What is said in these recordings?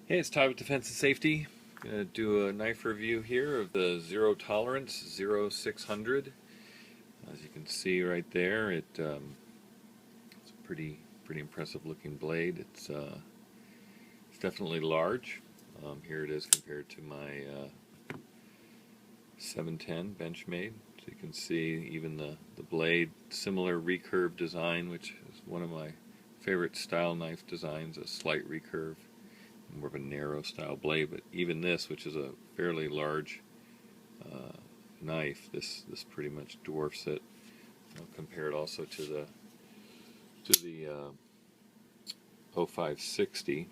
Hey, it's Todd with Defense and Safety. I'm going to do a knife review here of the Zero Tolerance 0600. As you can see right there, it's a pretty impressive looking blade. It's definitely large. Here it is compared to my 710 Benchmade. So you can see even the blade, similar recurve design, which is one of my favorite style knife designs, a slight recurve. More of a narrow style blade, but even this, which is a fairly large knife, this pretty much dwarfs it. I'll compare it also to the 0560,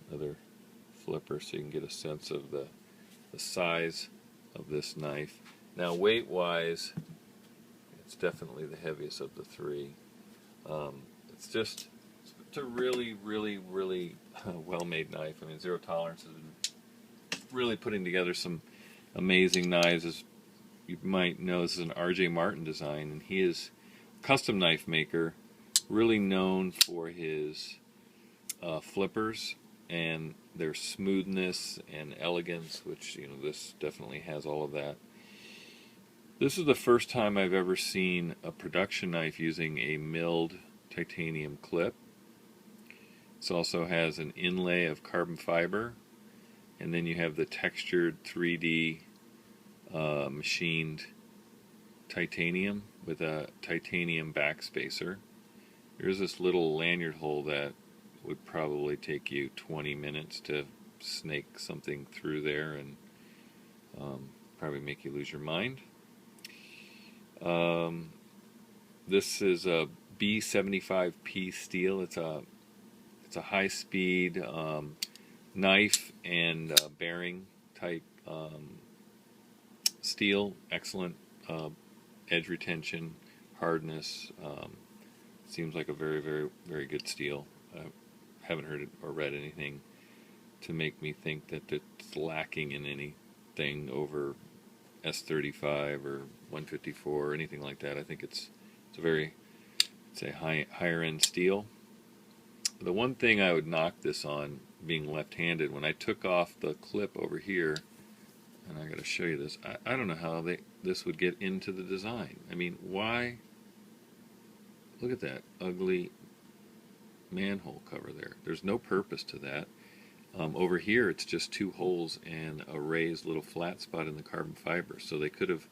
another flipper, so you can get a sense of the size of this knife. Now, weight wise, it's definitely the heaviest of the three. It's a really well-made knife. I mean, Zero Tolerance has been really putting together some amazing knives. As you might know, this is an R.J. Martin design, and he is a custom knife maker, really known for his flippers and their smoothness and elegance, which, you know, this definitely has all of that. This is the first time I've ever seen a production knife using a milled titanium clip. This also has an inlay of carbon fiber, and then you have the textured 3D machined titanium with a titanium backspacer. There's this little lanyard hole that would probably take you 20 minutes to snake something through there and probably make you lose your mind. This is a B75P steel. It's a high-speed knife and bearing type steel. Excellent edge retention, hardness. Seems like a very good steel. I haven't heard or read anything to make me think that it's lacking in anything over S35 or 154 or anything like that. I think it's a higher end steel. The one thing I would knock this on, being left-handed, when I took off the clip over here, and I got to show you this, I don't know how this would get into the design. I mean, why? Look at that ugly manhole cover there. There's no purpose to that. Over here, it's just two holes and a raised little flat spot in the carbon fiber. So they could have,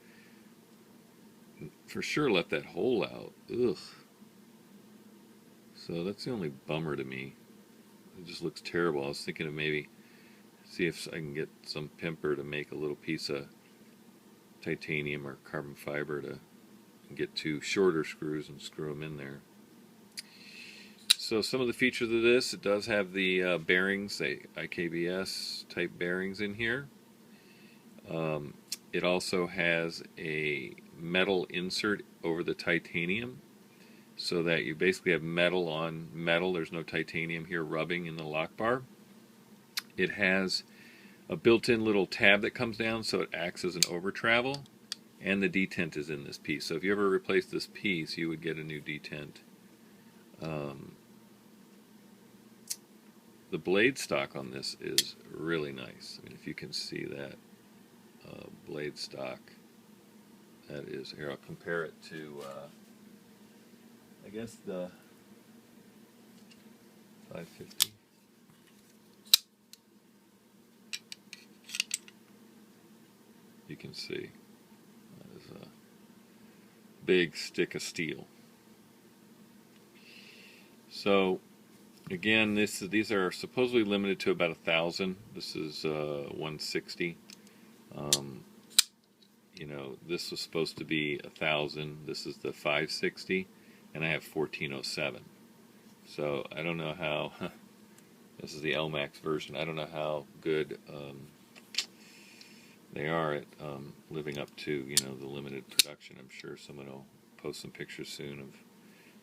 for sure, left that hole out. Ugh. So that's the only bummer to me. It just looks terrible. I was thinking of maybe see if I can get some pimper to make a little piece of titanium or carbon fiber to get two shorter screws and screw them in there. So some of the features of this, it does have the bearings, the IKBS type bearings in here. It also has a metal insert over the titanium, so that you basically have metal on metal. There's no titanium here rubbing in the lock bar. It has a built-in little tab that comes down, so it acts as an over travel, and the detent is in this piece. So if you ever replace this piece, you would get a new detent. The blade stock on this is really nice. I mean, if you can see that blade stock, that is, here I'll compare it to I guess the 550. You can see that is a big stick of steel. So again, these are supposedly limited to about 1,000. This is 160. You know, this was supposed to be 1,000. This is the 560. And I have 1407. So I don't know how, this is the LMAX version, I don't know how good they are at living up to, you know, the limited production. I'm sure someone will post some pictures soon of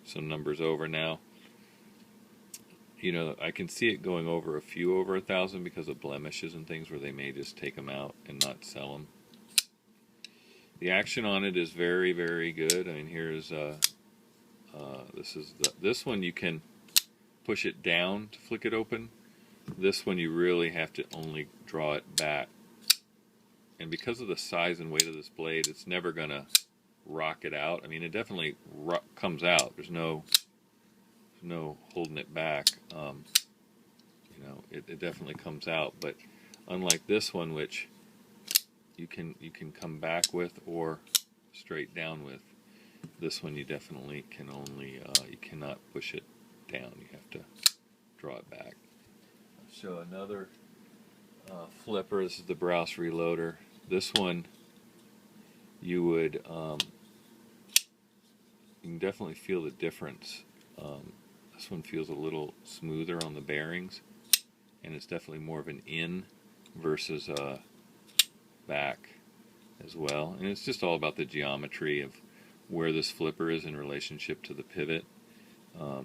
some numbers over now. You know, I can see it going over a few over 1,000 because of blemishes and things where they may just take them out and not sell them. The action on it is very good. I mean, here's this one you can push it down to flick it open. This one you really have to only draw it back. And because of the size and weight of this blade, it's never going to rock it out. I mean, it definitely comes out. There's no holding it back. You know, it definitely comes out. But unlike this one, which you can come back with or straight down with, this one you definitely can only you cannot push it down. You have to draw it back. I'll show another flipper. This is the Browse Reloader. This one you would you can definitely feel the difference. This one feels a little smoother on the bearings, and it's definitely more of an in versus a back as well. And it's just all about the geometry of where this flipper is in relationship to the pivot. Let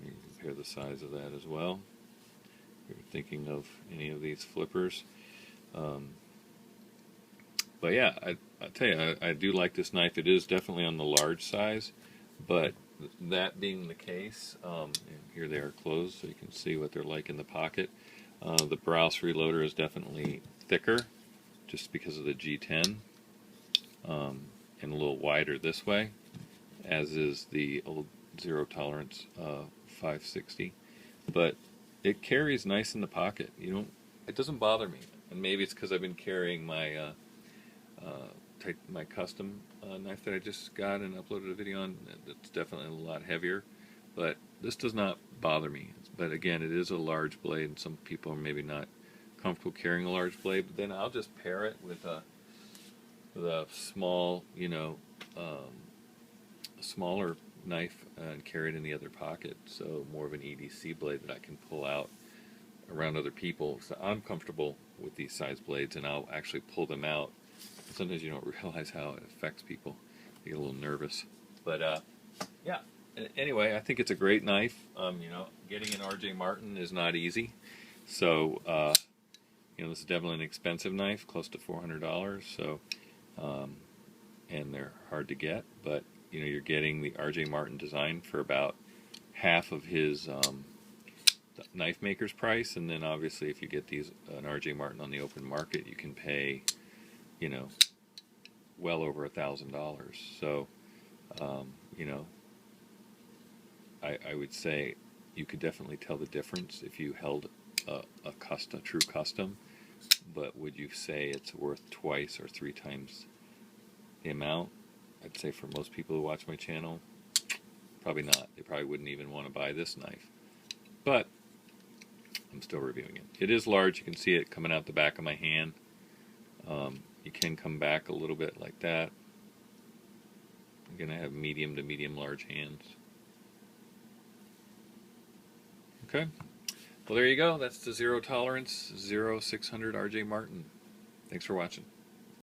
me compare the size of that as well. If you're thinking of any of these flippers. But yeah, I tell you, I do like this knife. It is definitely on the large size, but that being the case, and here they are closed so you can see what they're like in the pocket. The Browse Reloader is definitely thicker just because of the G10, and a little wider this way, as is the old Zero Tolerance 560. But it carries nice in the pocket. It doesn't bother me, and maybe it's because I've been carrying my my custom knife that I just got and uploaded a video on. It's definitely a lot heavier, but this does not bother me. But again, it is a large blade, and some people are maybe not comfortable carrying a large blade. But then I'll just pair it with a small, a smaller knife and carry it in the other pocket. So more of an EDC blade that I can pull out around other people. So I'm comfortable with these size blades, and I'll actually pull them out. Sometimes you don't realize how it affects people. You get a little nervous. But yeah, anyway, I think it's a great knife. Getting an RJ Martin is not easy. So, this is definitely an expensive knife, close to $400. So, and they're hard to get. But, you're getting the RJ Martin design for about half of his knife maker's price. And then obviously if you get an RJ Martin on the open market, you can pay well over $1,000. So, I would say you could definitely tell the difference if you held a true custom. But would you say it's worth twice or three times the amount? I'd say for most people who watch my channel, probably not. They probably wouldn't even want to buy this knife. But I'm still reviewing it. It is large. You can see it coming out the back of my hand. You can come back a little bit like that. I'm going to have medium to medium large hands. Okay. Well, there you go. That's the Zero Tolerance 0600 RJ Martin. Thanks for watching.